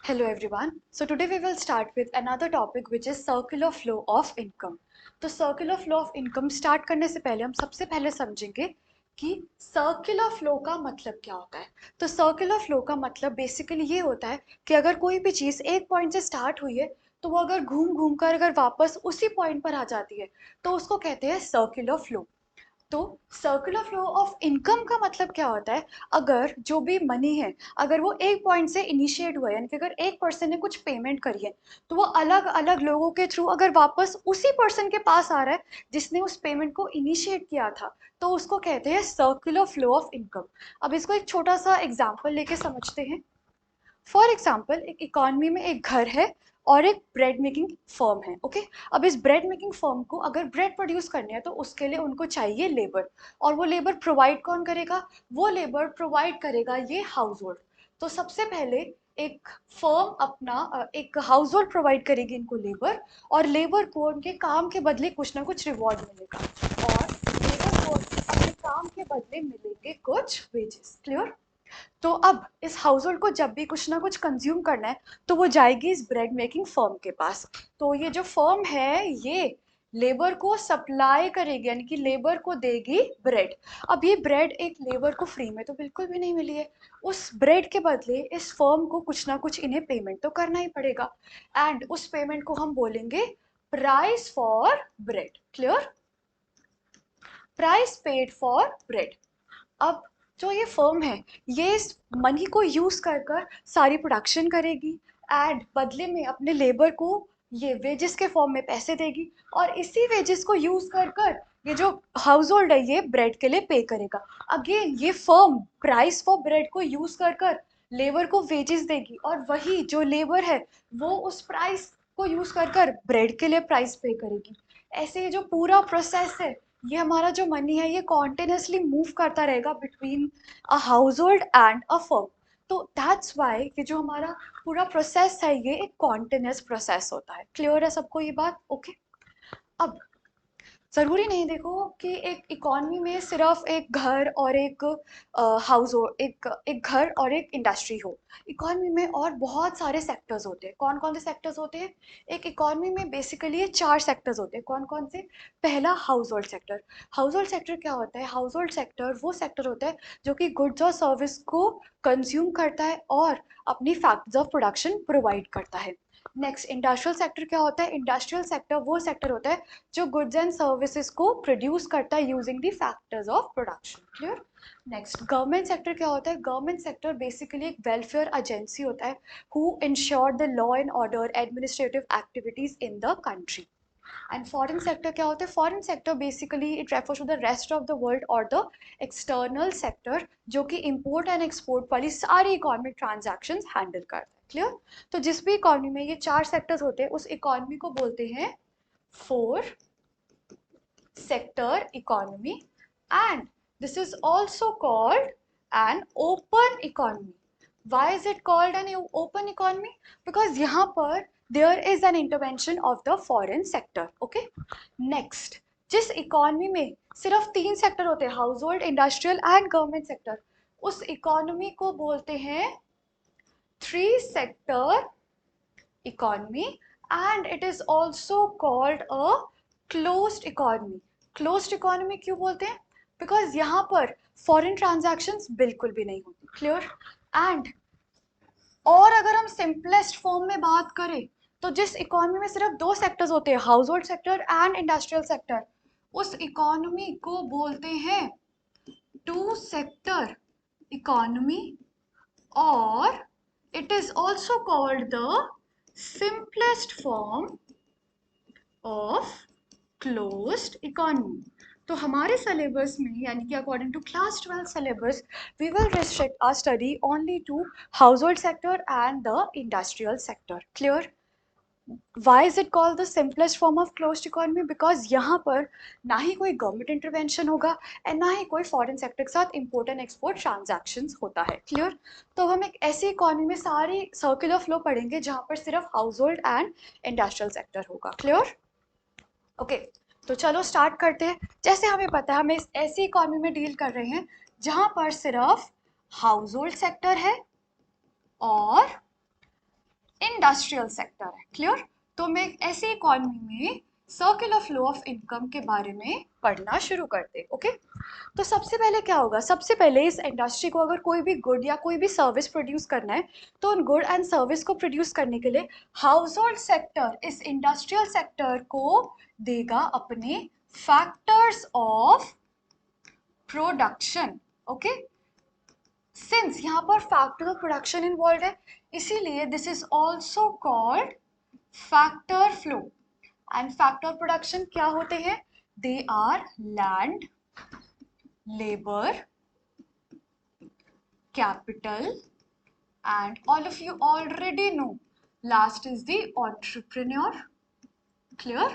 Hello everyone. So today we will start with another topic which is circular flow of income. तो circular flow of income start करने से पहले हम सबसे पहले समझेंगे कि circular flow का मतलब क्या होता है. तो circular flow का मतलब basically ये होता है कि अगर कोई भी चीज़ एक पॉइंट से स्टार्ट हुई है तो वो अगर घूम घूम कर अगर वापस उसी पॉइंट पर आ जाती है तो उसको कहते हैं circular flow. तो सर्कुलर फ्लो ऑफ इनकम का मतलब क्या होता है. अगर जो भी मनी है अगर वो एक पॉइंट से इनिशिएट हुआ है यानी कि अगर एक पर्सन ने कुछ पेमेंट करी है तो वो अलग अलग लोगों के थ्रू अगर वापस उसी पर्सन के पास आ रहा है जिसने उस पेमेंट को इनिशिएट किया था तो उसको कहते हैं सर्कुलर फ्लो ऑफ इनकम. अब इसको एक छोटा सा एग्जाम्पल लेके समझते हैं. फॉर एग्जाम्पल एक इकॉनमी में एक घर है और एक ब्रेड मेकिंग फर्म है. ओके अब इस ब्रेड मेकिंग फर्म को अगर ब्रेड प्रोड्यूस करनी है तो उसके लिए उनको चाहिए लेबर. और वो लेबर प्रोवाइड कौन करेगा. वो लेबर प्रोवाइड करेगा ये हाउस होल्ड. तो सबसे पहले एक फर्म अपना एक हाउस होल्ड प्रोवाइड करेगी इनको लेबर और लेबर को उनके काम के बदले कुछ ना कुछ रिवॉर्ड मिलेगा और लेबर को अपने काम के बदले मिलेंगे कुछ वेजेस. क्लियर. तो अब इस हाउस होल्ड को जब भी कुछ ना कुछ कंज्यूम करना है तो वो जाएगी इस ब्रेड मेकिंग फर्म के पास. तो ये जो फर्म है ये लेबर को सप्लाई करेगी यानी कि लेबर को देगी ब्रेड. अब ये ब्रेड एक लेबर को फ्री में तो बिल्कुल भी नहीं मिली है. उस ब्रेड के बदले इस फर्म को कुछ ना कुछ इन्हें पेमेंट तो करना ही पड़ेगा एंड उस पेमेंट को हम बोलेंगे price for bread. Clear. Price paid for bread. अब जो ये फर्म है ये इस मनी को यूज कर कर सारी प्रोडक्शन करेगी एंड बदले में अपने लेबर को ये वेजेस के फॉर्म में पैसे देगी और इसी वेजेस को यूज कर कर ये जो हाउस होल्ड है ये ब्रेड के लिए पे करेगा. अगेन ये फर्म प्राइस फॉर ब्रेड को यूज कर कर लेबर को वेजेस देगी और वही जो लेबर है वो उस प्राइस को यूज कर कर ब्रेड के लिए प्राइस पे करेगी. ऐसे ये जो पूरा प्रोसेस है ये हमारा जो मनी है ये कॉन्टिन्यूसली मूव करता रहेगा between a house hold and a firm. तो दैट्स वाई ये जो हमारा पूरा प्रोसेस है ये एक कॉन्टिन्यूस प्रोसेस होता है. क्लियर है सबको ये बात. ओके अब ज़रूरी नहीं देखो कि एक इकॉनमी में सिर्फ एक घर और एक हाउस हो एक एक घर और एक इंडस्ट्री हो. इकॉनमी में और बहुत सारे सेक्टर्स होते हैं. कौन कौन से सेक्टर्स होते हैं. एक इकॉनमी में बेसिकली ये चार सेक्टर्स होते हैं. कौन कौन से. पहला house hold sector. House hold sector क्या होता है. हाउस होल्ड सेक्टर वो सेक्टर होता है जो कि गुड्स और सर्विस को कंज्यूम करता है और अपनी फैक्टर्स ऑफ प्रोडक्शन प्रोवाइड करता है. नेक्स्ट इंडस्ट्रियल सेक्टर क्या होता है. इंडस्ट्रियल सेक्टर वो सेक्टर होता है जो गुड्स एंड सर्विसेज को प्रोड्यूस करता है using the factors of production. Clear. Next government sector क्या होता है. गवर्नमेंट सेक्टर बेसिकली एक वेलफेयर एजेंसी होता है who ensure the law and order administrative activities in the country. And foreign sector क्या होता है. Foreign sector basically it refers to the rest of the world और द एक्सटर्नल सेक्टर जो कि import and export वाली सारी economic transaction handle करता है. क्लियर. तो जिस भी इकोनॉमी में ये चार सेक्टर्स होते हैं उस इकोनॉमी को बोलते हैं four sector economy and this is also called an open economy. Why is it called an open economy? Because यहाँ पर there is an intervention of the foreign sector. Okay. Next जिस economy में सिर्फ तीन sector होते हैं house hold industrial and government sector उस economy को बोलते हैं three sector economy and it is also called a closed economy. closed economy क्यों बोलते हैं. बिकॉज यहाँ पर फॉरेन ट्रांजैक्शंस बिल्कुल भी नहीं होती. क्लियर. एंड और अगर हम सिंपलेस्ट फॉर्म में बात करें तो जिस इकोनॉमी में सिर्फ दो सेक्टर्स होते हैं house hold sector and industrial sector उस इकोनॉमी को बोलते हैं टू सेक्टर इकोनॉमी और it is also called the simplest form of closed economy. तो हमारे सिलेबस में यानी कि according to class 12 syllabus we will restrict our study only to house hold sector and the industrial sector. Clear. Why is it called the simplest form of closed economy. Because यहाँ पर ना ही कोई government intervention होगा and ना ही कोई foreign sector के साथ import and export transactions होता है. क्लियर. तो हम एक ऐसी इकोनॉमी में सारी सर्कुलर फ्लो पढ़ेंगे जहाँ पर सिर्फ house hold and industrial sector होगा. क्लियर. ओके तो चलो स्टार्ट करते हैं. जैसे हमें पता है हमें ऐसी इकोनॉमी में डील कर रहे हैं जहाँ पर सिर्फ हाउस होल्ड सेक्टर है और इंडस्ट्रियल सेक्टर है। क्लियर? तो मैं ऐसे इकोनॉमी में सर्कुलर फ्लो ऑफ इनकम के बारे में पढ़ना शुरू करते। ओके, तो सबसे पहले क्या होगा, सबसे पहले इस इंडस्ट्री को अगर कोई भी गुड या कोई भी सर्विस प्रोड्यूस करना है, तो उन गुड एंड सर्विस को प्रोड्यूस करने के लिए हाउस होल्ड सेक्टर इस इंडस्ट्रियल सेक्टर को देगा अपने factors of production. Okay, since यहाँ पर फैक्टर ऑफ प्रोडक्शन इन्वॉल्व है, इसीलिए this is also called factor flow. And factor of production क्या होते हैं? They are land, labour, capital, and all of you already know last is the entrepreneur। clear?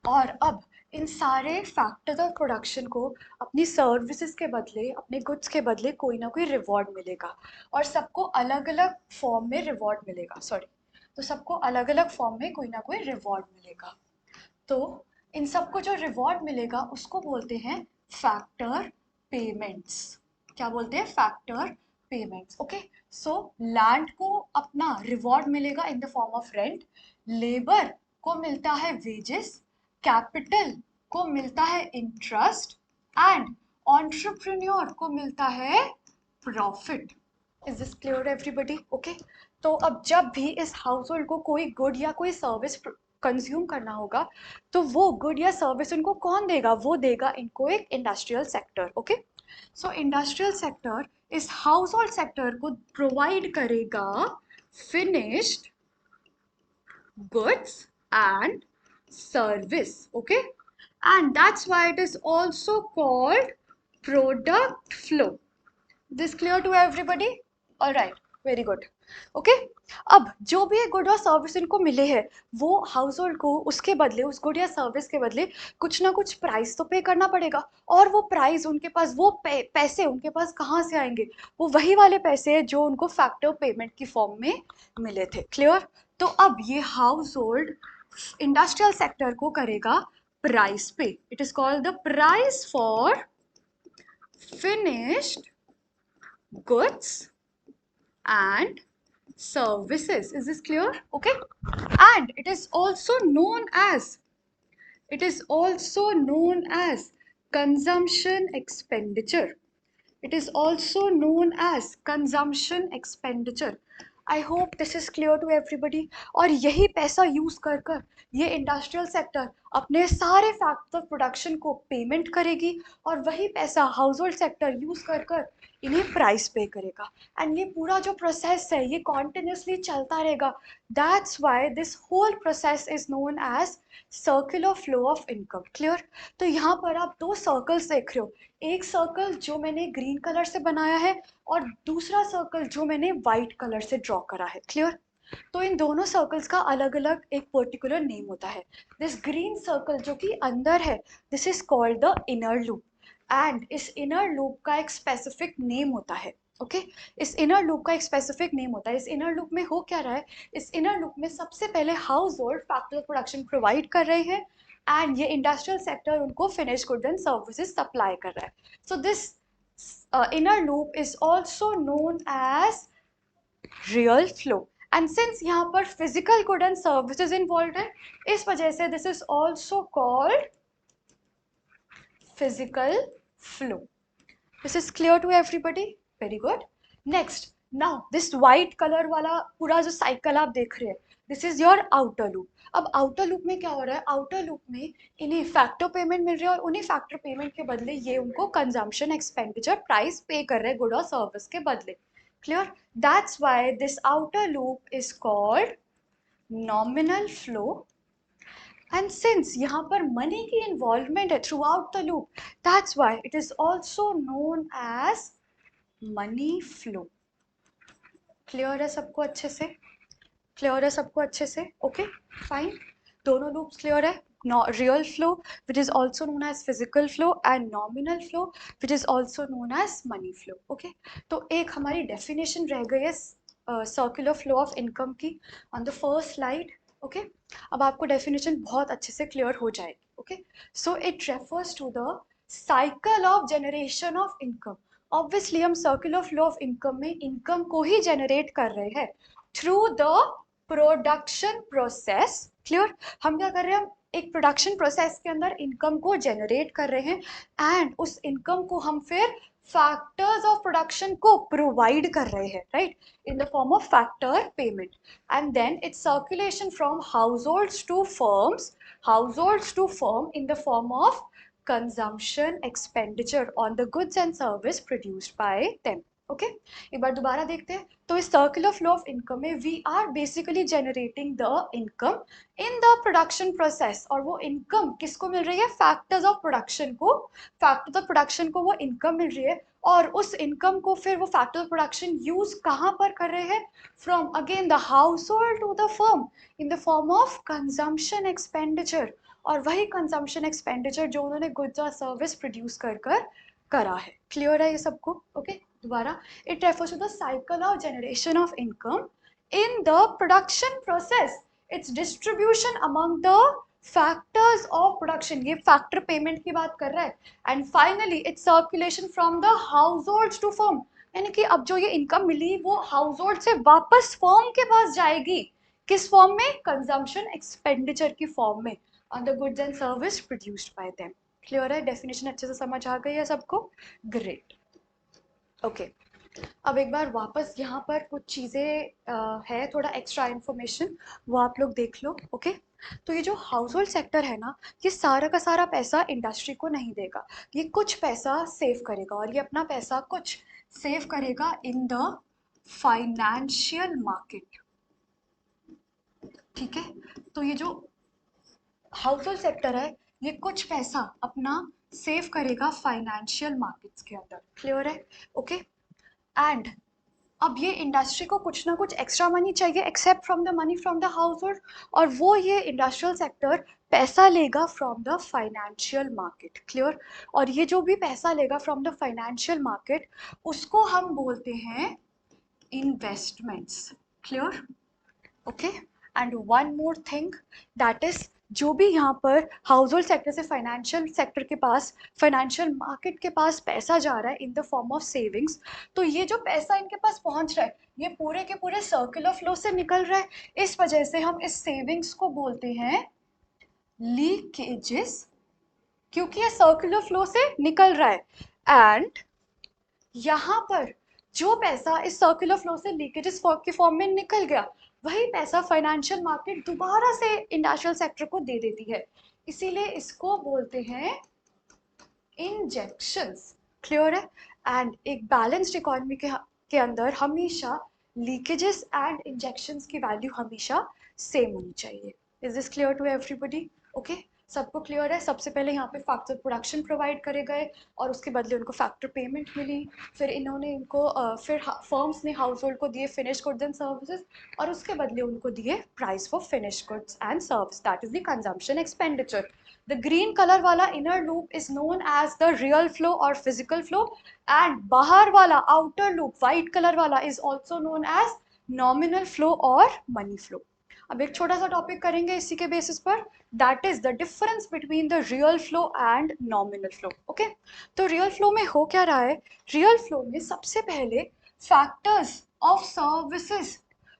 और अब इन सारे फैक्टर्स ऑफ प्रोडक्शन को अपनी सर्विसेज के बदले, अपने गुड्स के बदले कोई ना कोई रिवॉर्ड मिलेगा, और सबको अलग अलग फॉर्म में रिवॉर्ड मिलेगा। सॉरी, तो सबको अलग अलग फॉर्म में कोई ना कोई रिवॉर्ड मिलेगा। तो इन सबको जो रिवॉर्ड मिलेगा उसको बोलते हैं फैक्टर पेमेंट्स। क्या बोलते हैं? Factor payments. Okay, so land को अपना रिवॉर्ड मिलेगा इन the form of rent, labour को मिलता है वेजेस, कैपिटल को मिलता है इंटरेस्ट, एंड एंटरप्रेन्योर को मिलता है profit. Is this clear everybody? Okay, तो अब जब भी इस हाउस होल्ड को कोई गुड या कोई सर्विस कंज्यूम करना होगा, तो वो गुड या सर्विस उनको कौन देगा? वो देगा इनको एक इंडस्ट्रियल सेक्टर। ओके, सो इंडस्ट्रियल सेक्टर इस हाउस होल्ड सेक्टर को प्रोवाइड करेगा finished goods and service। okay, and that's why it is also called product flow। this clear to everybody? all right, very good। Okay, अब जो भी good और service इनको मिले हैं, वो हाउस होल्ड को उसके बदले, उस गुड या सर्विस के बदले कुछ ना कुछ प्राइस तो पे करना पड़ेगा। और वो प्राइस उनके पास, वो पैसे उनके पास कहाँ से आएंगे? वो वही वाले पैसे हैं जो उनको फैक्टर पेमेंट की फॉर्म में मिले थे। क्लियर? तो अब ये हाउस होल्ड इंडस्ट्रियल सेक्टर को करेगा प्राइस पे। It is called the price for finished goods and services। is this clear? okay, and it is also known as consumption expenditure। it is also known as consumption expenditure। I hope this is clear to everybody. और यही पैसा use कर कर ये industrial sector अपने सारे factors of production को payment करेगी, और वही पैसा हाउस होल्ड सेक्टर यूज कर कर इन्हें प्राइस पे करेगा। एंड ये पूरा जो प्रोसेस है ये कॉन्टिन्यूसली चलता रहेगा। That's why this whole process is known as circular flow of income. Clear? तो यहाँ पर आप दो सर्कल्स देख रहे हो, एक सर्कल जो मैंने ग्रीन कलर से बनाया है, और दूसरा सर्कल जो मैंने वाइट कलर से ड्रॉ करा है। क्लियर? तो इन दोनों सर्कल्स का अलग अलग एक पर्टिकुलर नेम होता है। दिस ग्रीन सर्कल जो कि अंदर है, this is called the inner loop, and इस इनर लूप का एक स्पेसिफिक नेम होता है। ओके, इस इनर लूप का एक स्पेसिफिक नेम होता है। इस इनर लूप में हो क्या रहा है? इस इनर लूप में सबसे पहले house hold factor of production provide कर रहे हैं, एंड ये इंडस्ट्रियल सेक्टर उनको finish good and services supply कर रहा है। So this inner loop is also known as real flow। and since यहाँ पर physical good and services involved है, इस वजह से this is also called physical flow। this is clear to everybody? very good। next, now this white color वाला पूरा जो cycle आप देख रहे हैं, this is your outer loop. अब आउटर लूप में क्या हो रहा है? आउटर लूप में इन्हें फैक्टर पेमेंट मिल रही है, और उन्हीं फैक्टर पेमेंट के बदले ये उनको कंजम्पशन एक्सपेंडिचर प्राइस पे कर रहे हैं गुड और सर्विस के बदले। Clear? That's why this outer loop is called nominal flow. And since यहाँ पर मनी की इन्वॉल्वमेंट है throughout the loop, that's why it is also known as money flow. Clear है सबको अच्छे से? क्लियर है सबको अच्छे से? Okay, fine. दोनों लूप्स क्लियर है। Real flow which is also known as physical flow, and nominal flow which is also known as money flow. Okay, तो एक हमारी डेफिनेशन रह गई है सर्कुलर फ्लो ऑफ इनकम की on the first slide. Okay, अब आपको डेफिनेशन बहुत अच्छे से क्लियर हो जाएगी। Okay, so it refers to the cycle of generation of income. Obviously हम सर्कुलर फ्लो ऑफ इनकम में इनकम को ही जनरेट कर रहे हैं through the production process. Clear? हम क्या कर रहे हैं, हम एक प्रोडक्शन प्रोसेस के अंदर इनकम को जनरेट कर रहे हैं एंड उस इनकम को हम फिर फैक्टर्स ऑफ प्रोडक्शन को प्रोवाइड कर रहे हैं, right, in the form of factor payment, and then its circulation from households to firms, households to firm in the form of consumption expenditure on the goods and service produced by them. ओके, एक बार दोबारा देखते हैं। तो इस circular flow of income में we are basically generating the income in the production process, और वो इनकम किसको मिल रही है, फैक्टर्स ऑफ प्रोडक्शन को, फैक्टर्स ऑफ प्रोडक्शन को वो इनकम मिल रही है, और उस इनकम को फिर वो फैक्टर ऑफ प्रोडक्शन यूज कहाँ पर कर रहे हैं, from again the house hold to the firm in the form of consumption expenditure, और वही कंजम्पशन एक्सपेंडिचर जो उन्होंने गुड्स और सर्विस प्रोड्यूस कर कर करा है। क्लियर है ये सबको? ओके, दोबारा, it refers to the cycle of generation of income in the production process, its distribution among the factors of production, ये फैक्टर पेमेंट की बात कर रहा है, and finally its circulation from the house hold to firm, यानी कि अब जो ये इनकम मिली वो हाउस होल्ड से वापस फर्म के पास जाएगी, किस फॉर्म में, कंजम्पशन एक्सपेंडिचर की फॉर्म में, on the goods and service produced by them. Clear है? डेफिनेशन अच्छे से समझ आ गई है सबको? ग्रेट। ओके, अब एक बार वापस यहाँ पर कुछ चीज़ें है, थोड़ा एक्स्ट्रा इन्फॉर्मेशन, वो आप लोग देख लो। ओके, तो ये जो हाउस होल्ड सेक्टर है ना, ये सारा का सारा पैसा इंडस्ट्री को नहीं देगा, ये कुछ पैसा सेव करेगा, और ये अपना पैसा कुछ सेव करेगा इन द फाइनेंशियल मार्केट। ठीक है, तो ये जो हाउस होल्ड सेक्टर है ये कुछ पैसा अपना सेव करेगा फाइनेंशियल मार्केट्स के अंदर। क्लियर है? ओके, एंड अब ये इंडस्ट्री को कुछ ना कुछ एक्स्ट्रा मनी चाहिए except from the money from the house hold, और वो ये इंडस्ट्रियल सेक्टर पैसा लेगा from the financial market. Clear? और ये जो भी पैसा लेगा फ्रॉम द फाइनेंशियल मार्केट उसको हम बोलते हैं investments. Clear? Okay, and one more thing, that is जो भी यहाँ पर हाउस होल्ड सेक्टर से फाइनेंशियल सेक्टर के पास, फाइनेंशियल मार्केट के पास पैसा जा रहा है इन द फॉर्म ऑफ सेविंग्स, तो ये जो पैसा इनके पास पहुँच रहा है ये पूरे के पूरे सर्कुलर फ्लो से निकल रहा है, इस वजह से हम इस सेविंग्स को बोलते हैं लीकेजेस, क्योंकि ये सर्कुलर फ्लो से निकल रहा है, एंड यहाँ पर जो पैसा इस सर्कुलर फ्लो से लीकेजेस के फॉर्म में निकल गया वही पैसा फाइनेंशियल मार्केट दोबारा से इंडस्ट्रियल सेक्टर को दे देती है, इसीलिए इसको बोलते हैं इंजेक्शंस। क्लियर है? एंड एक बैलेंस्ड इकोनॉमी के अंदर हमेशा लीकेजेस एंड इंजेक्शंस की वैल्यू हमेशा सेम होनी चाहिए। Is this clear to everybody? Okay, सबको क्लियर है? सबसे पहले यहाँ पे फैक्टर प्रोडक्शन प्रोवाइड करे गए और उसके बदले उनको फैक्टर पेमेंट मिली, फिर इन्होंने इनको फिर फर्म्स ने हाउस होल्ड को दिए फिनिश गुड्स एंड सर्विसेज, और उसके बदले उनको दिए price for finish goods and service, that is the consumption expenditure. The green color वाला inner loop is known as the real flow or physical flow, and बाहर वाला outer loop white color वाला is also known as nominal flow or money flow. अब एक छोटा सा topic करेंगे इसी के बेसिस पर, that is the difference between the real flow and nominal flow. Okay, तो रियल फ्लो में हो क्या रहा है, रियल फ्लो में सबसे पहले factors of services,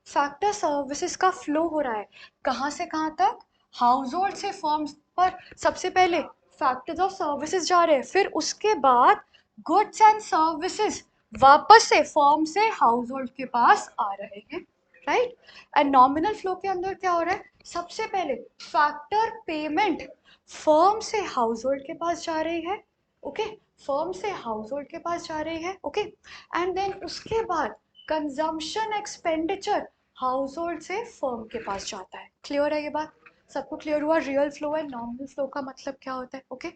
factor services का फ्लो हो रहा है, कहाँ से कहाँ तक, हाउस होल्ड से फर्म्स पर सबसे पहले फैक्टर्स ऑफ सर्विसेज जा रहे हैं, फिर उसके बाद गुड्स एंड सर्विसेज वापस से फर्म से हाउस होल्ड के पास आ रहे हैं, राइट। एंड नॉमिनल फ्लो के अंदर क्या हो रहा है, सबसे पहले फैक्टर पेमेंट फर्म से हाउस होल्ड के पास जा रही है, ओके, फर्म से हाउस होल्ड के पास जा रही है, ओके, एंड देन उसके बाद कंजम्पशन एक्सपेंडिचर हाउस होल्ड से फर्म के पास जाता है। क्लियर है ये बात? सबको क्लियर हुआ real flow and nominal flow का मतलब क्या होता है? ओके,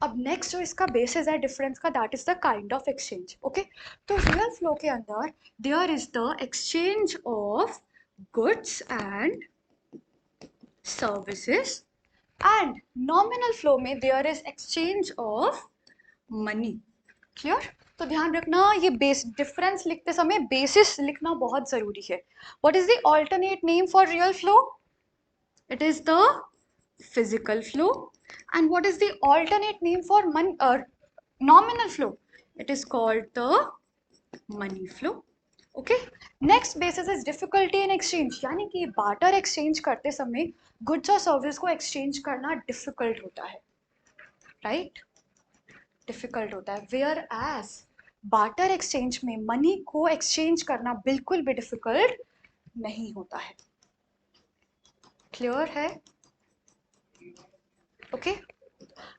अब नेक्स्ट जो इसका बेसिस है डिफरेंस का, that is the kind of exchange. Okay, तो रियल फ्लो के अंदर there is the exchange of goods and services, and nominal flow में there is exchange of money. Clear? तो ध्यान रखना ये बेस डिफरेंस लिखते समय बेसिस लिखना बहुत जरूरी है। What is the alternate name for real flow? It is the physical flow. And what is the alternate name for nominal flow? It is called the money flow. Okay, next basis is difficulty in exchange, यानी कि barter exchange करते समय goods और service को exchange करना difficult होता है, right? Difficult होता है, वेयर एज बार्टर एक्सचेंज में मनी को एक्सचेंज करना बिल्कुल भी डिफिकल्ट नहीं होता है। क्लियर है? ओके,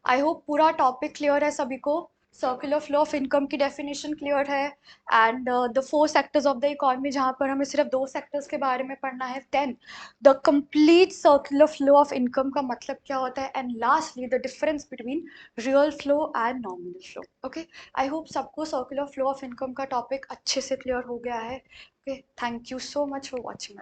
आई होप पूरा टॉपिक क्लियर है सभी को। सर्कुलर फ्लो ऑफ इनकम की डेफिनेशन क्लियर है, and the 4 sectors of the economy, जहाँ पर हमें सिर्फ 2 सेक्टर्स के बारे में पढ़ना है। 10 the complete circular flow of income का मतलब क्या होता है, and lastly the difference between real flow and nominal flow. Okay, I hope सबको सर्कुलर फ्लो ऑफ इनकम का टॉपिक अच्छे से क्लियर हो गया है। Okay, thank you so much for watching.